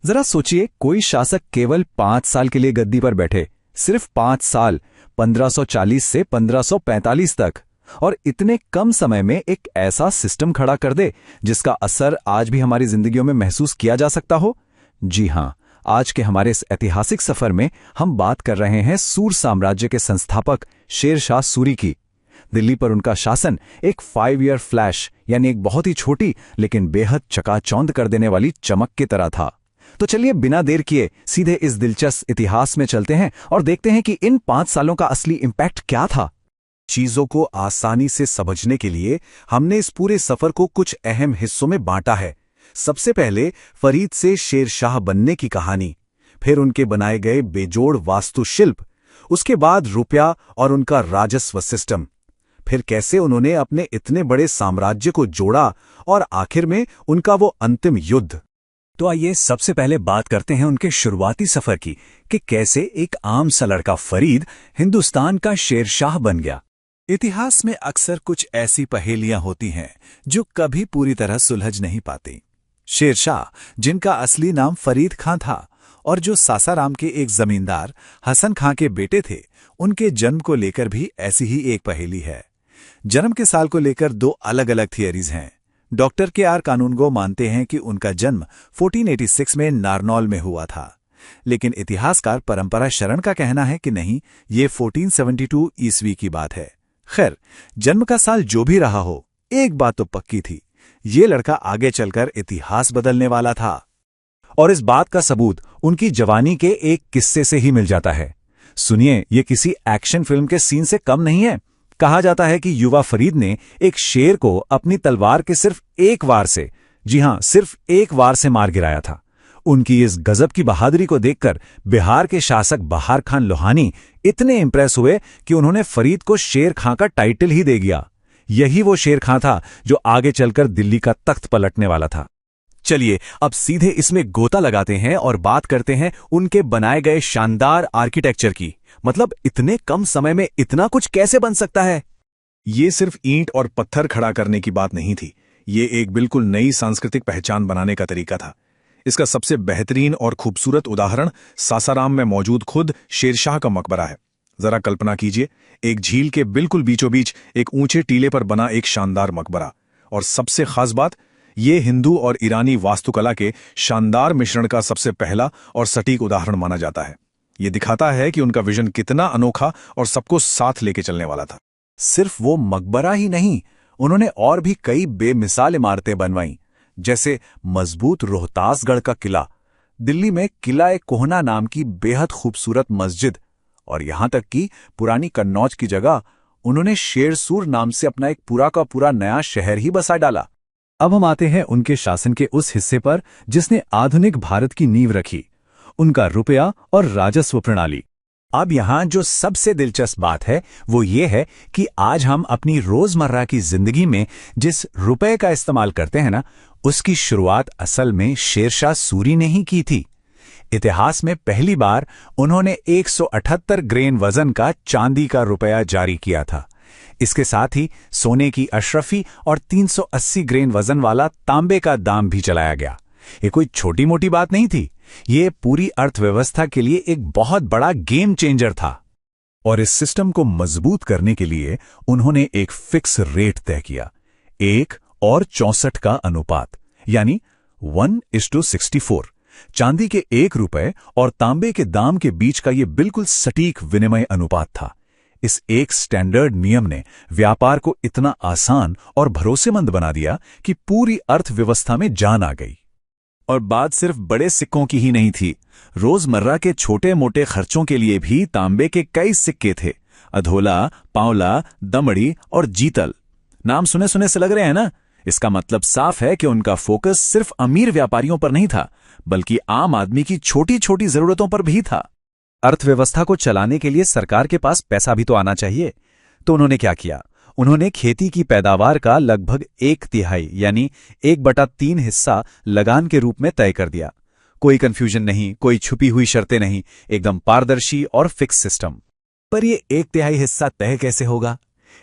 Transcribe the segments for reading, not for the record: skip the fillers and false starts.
जरा सोचिए, कोई शासक केवल 5 साल के लिए गद्दी पर बैठे, सिर्फ 5 साल, 1540 से 1545 तक, और इतने कम समय में एक ऐसा सिस्टम खड़ा कर दे जिसका असर आज भी हमारी जिंदगियों में महसूस किया जा सकता हो। जी हां, आज के हमारे इस ऐतिहासिक सफर में हम बात कर रहे हैं सूर साम्राज्य के संस्थापक शेर शाह सूरी की। दिल्ली पर उनका शासन एक 5 ईयर फ्लैश, यानी एक बहुत ही छोटी लेकिन बेहद चकाचौंध कर देने वाली चमक की तरह था। तो चलिए बिना देर किए सीधे इस दिलचस्प इतिहास में चलते हैं और देखते हैं कि इन 5 सालों का असली इंपैक्ट क्या था। चीजों को आसानी से समझने के लिए हमने इस पूरे सफर को कुछ अहम हिस्सों में बांटा है। सबसे पहले फरीद से शेर शाह बनने की कहानी, फिर उनके बनाए गए बेजोड़ वास्तुशिल्प, उसके बाद रुपया और उनका राजस्व सिस्टम, फिर कैसे उन्होंने अपने इतने बड़े साम्राज्य को जोड़ा, और आखिर में उनका वो अंतिम युद्ध। तो आइए सबसे पहले बात करते हैं उनके शुरुआती सफर की, कि कैसे एक आम सा लड़का फरीद हिंदुस्तान का शेरशाह बन गया। इतिहास में अक्सर कुछ ऐसी पहेलियां होती हैं जो कभी पूरी तरह सुलझ नहीं पाती। शेरशाह, जिनका असली नाम फरीद खां था और जो सासाराम के एक जमींदार हसन खां के बेटे थे, उनके जन्म को लेकर भी ऐसी ही एक पहेली है। जन्म के साल को लेकर 2 अलग अलग थियरीज हैं। डॉक्टर के कानूनगो मानते हैं कि उनका जन्म 1486 में नारनौल में हुआ था, लेकिन इतिहासकार परंपरा शरण का कहना है कि नहीं, ये 1472 ईस्वी की बात है। खैर, जन्म का साल जो भी रहा हो, एक बात तो पक्की थी, ये लड़का आगे चलकर इतिहास बदलने वाला था। और इस बात का सबूत उनकी जवानी के एक किस्से से ही मिल जाता है। सुनिए, ये किसी एक्शन फिल्म के सीन से कम नहीं है। कहा जाता है कि युवा फरीद ने एक शेर को अपनी तलवार के सिर्फ एक वार से, जी हां, सिर्फ एक वार से मार गिराया था। उनकी इस गजब की बहादुरी को देखकर बिहार के शासक बहार खान लोहानी इतने इंप्रेस हुए कि उन्होंने फरीद को शेर खां का टाइटल ही दे दिया। यही वो शेर खां था जो आगे चलकर दिल्ली का तख्त पलटने वाला था। चलिए अब सीधे इसमें गोता लगाते हैं और बात करते हैं उनके बनाए गए शानदार आर्किटेक्चर की। मतलब इतने कम समय में इतना कुछ कैसे बन सकता है? ये सिर्फ ईंट और पत्थर खड़ा करने की बात नहीं थी, ये एक बिल्कुल नई सांस्कृतिक पहचान बनाने का तरीका था। इसका सबसे बेहतरीन और खूबसूरत उदाहरण सासाराम में मौजूद खुद शेरशाह का मकबरा है। जरा कल्पना कीजिए, एक झील के बिल्कुल बीचों बीच एक ऊंचे टीले पर बना एक शानदार मकबरा। और सबसे खास बात, ये हिंदू और ईरानी वास्तुकला के शानदार मिश्रण का सबसे पहला और सटीक उदाहरण माना जाता है। ये दिखाता है कि उनका विजन कितना अनोखा और सबको साथ लेके चलने वाला था। सिर्फ वो मकबरा ही नहीं, उन्होंने और भी कई बेमिसाल इमारतें बनवाईं, जैसे मजबूत रोहतासगढ़ का किला, दिल्ली में किला-ए-कोहना नाम की बेहद खूबसूरत मस्जिद, और यहां तक कि पुरानी कन्नौज की जगह उन्होंने शेरसूर नाम से अपना एक पूरा का पूरा नया शहर ही बसा डाला। अब हम आते हैं उनके शासन के उस हिस्से पर जिसने आधुनिक भारत की नींव रखी, उनका रुपया और राजस्व प्रणाली। अब यहां जो सबसे दिलचस्प बात है वो ये है कि आज हम अपनी रोजमर्रा की जिंदगी में जिस रुपए का इस्तेमाल करते हैं ना, उसकी शुरुआत असल में शेरशाह सूरी ने ही की थी। इतिहास में पहली बार उन्होंने 178 ग्रेन वजन का चांदी का रुपया जारी किया था। इसके साथ ही सोने की अशरफी और 380 ग्रेन वजन वाला तांबे का दाम भी चलाया गया। ये कोई छोटी मोटी बात नहीं थी, ये पूरी अर्थव्यवस्था के लिए एक बहुत बड़ा गेम चेंजर था। और इस सिस्टम को मजबूत करने के लिए उन्होंने एक फिक्स रेट तय किया, 1 और 64 का अनुपात, यानी 1:64। चांदी के 1 रुपए और तांबे के दाम के बीच का ये बिल्कुल सटीक विनिमय अनुपात था। इस एक स्टैंडर्ड नियम ने व्यापार को इतना आसान और भरोसेमंद बना दिया कि पूरी अर्थव्यवस्था में जान आ गई। और बात सिर्फ बड़े सिक्कों की ही नहीं थी, रोजमर्रा के छोटे मोटे खर्चों के लिए भी तांबे के कई सिक्के थे। अधोला, पांवला, दमड़ी और जीतल। नाम सुने सुने से लग रहे हैं ना? इसका मतलब साफ है कि उनका फोकस सिर्फ अमीर व्यापारियों पर नहीं था, बल्कि आम आदमी की छोटी छोटी जरूरतों पर भी था। अर्थव्यवस्था को चलाने के लिए सरकार के पास पैसा भी तो आना चाहिए। तो उन्होंने क्या किया? उन्होंने खेती की पैदावार का लगभग 1/3 यानी 1/3 हिस्सा लगान के रूप में तय कर दिया। कोई कंफ्यूजन नहीं, कोई छुपी हुई शर्तें नहीं, एकदम पारदर्शी और फिक्स सिस्टम। पर ये 1/3 हिस्सा तय कैसे होगा?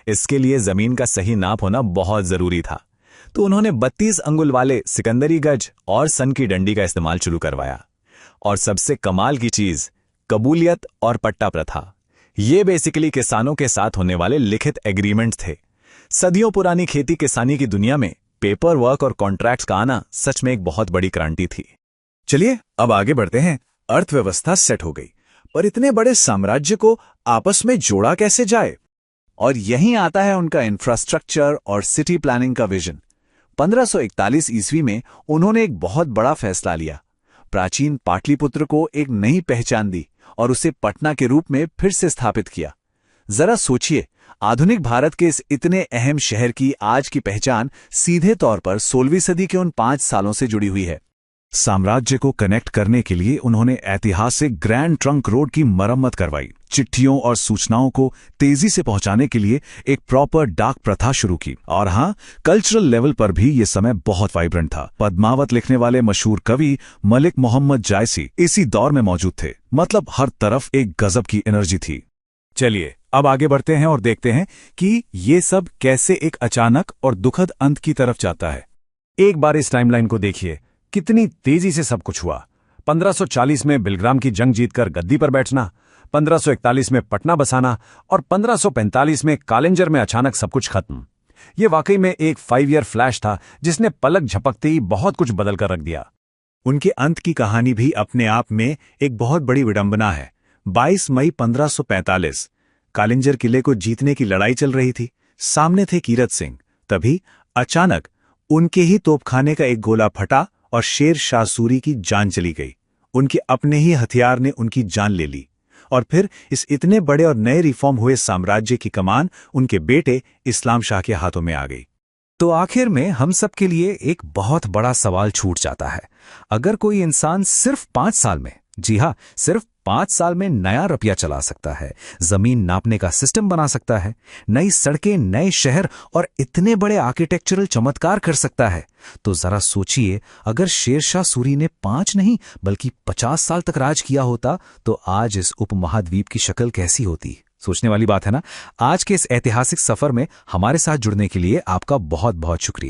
इसके लिए जमीन का सही नाप होना बहुत जरूरी था। तो उन्होंने 32 अंगुल वाले सिकंदरी गज और सन की डंडी का इस्तेमाल शुरू करवाया। और सबसे कमाल की चीज, कबूलियत और पट्टा प्रथा। ये बेसिकली किसानों के साथ होने वाले लिखित एग्रीमेंट्स थे। सदियों पुरानी खेती किसानी की दुनिया में पेपर वर्क और कॉन्ट्रैक्ट्स का आना सच में एक बहुत बड़ी क्रांति थी। चलिए अब आगे बढ़ते हैं। अर्थव्यवस्था सेट हो गई, पर इतने बड़े साम्राज्य को आपस में जोड़ा कैसे जाए? और यहीं आता है उनका इंफ्रास्ट्रक्चर और सिटी प्लानिंग का विजन। 1541 ईस्वी में उन्होंने एक बहुत बड़ा फैसला लिया। प्राचीन पाटलिपुत्र को एक नई पहचान दी और उसे पटना के रूप में फिर से स्थापित किया। जरा सोचिए, आधुनिक भारत के इस इतने अहम शहर की आज की पहचान सीधे तौर पर 16वीं सदी के उन 5 सालों से जुड़ी हुई है। साम्राज्य को कनेक्ट करने के लिए उन्होंने ऐतिहासिक ग्रैंड ट्रंक रोड की मरम्मत करवाई। चिट्ठियों और सूचनाओं को तेजी से पहुंचाने के लिए एक प्रॉपर डाक प्रथा शुरू की। और हाँ, कल्चरल लेवल पर भी ये समय बहुत वाइब्रेंट था। पद्मावत लिखने वाले मशहूर कवि मलिक मोहम्मद जायसी इसी दौर में मौजूद थे। मतलब हर तरफ एक गजब की एनर्जी थी। चलिए अब आगे बढ़ते हैं और देखते हैं कि ये सब कैसे एक अचानक और दुखद अंत की तरफ जाता है। एक बार इस टाइमलाइन को देखिए, कितनी तेजी से सब कुछ हुआ। 1540 में बिलग्राम की जंग जीतकर गद्दी पर बैठना, 1541 में पटना बसाना और 1545 में कालिंजर में अचानक सब कुछ खत्म। ये वाकई में एक 5 ईयर फ्लैश था जिसने पलक झपकते ही बहुत कुछ बदल कर रख दिया। उनके अंत की कहानी भी अपने आप में एक बहुत बड़ी विडंबना है। 22 मई 1545 कालिंजर किले को जीतने की लड़ाई चल रही थी। सामने थे कीरत सिंह। तभी अचानक उनके ही तोपखाने का एक गोला फटा और शेर शाह सूरी की जान चली गई। उनके अपने ही हथियार ने उनकी जान ले ली। और फिर इस इतने बड़े और नए रिफॉर्म हुए साम्राज्य की कमान उनके बेटे इस्लाम शाह के हाथों में आ गई। तो आखिर में हम सब के लिए एक बहुत बड़ा सवाल छूट जाता है। अगर कोई इंसान सिर्फ 5 साल में, जी हां, सिर्फ 5 साल में नया रपिया चला सकता है, जमीन नापने का सिस्टम बना सकता है, नई सड़कें, नए शहर और इतने बड़े आर्किटेक्चरल चमत्कार कर सकता है, तो जरा सोचिए अगर शेरशाह सूरी ने 5 नहीं बल्कि 50 साल तक राज किया होता तो आज इस उपमहाद्वीप की शक्ल कैसी होती। सोचने वाली बात है ना। आज के इस ऐतिहासिक सफर में हमारे साथ जुड़ने के लिए आपका बहुत बहुत शुक्रिया।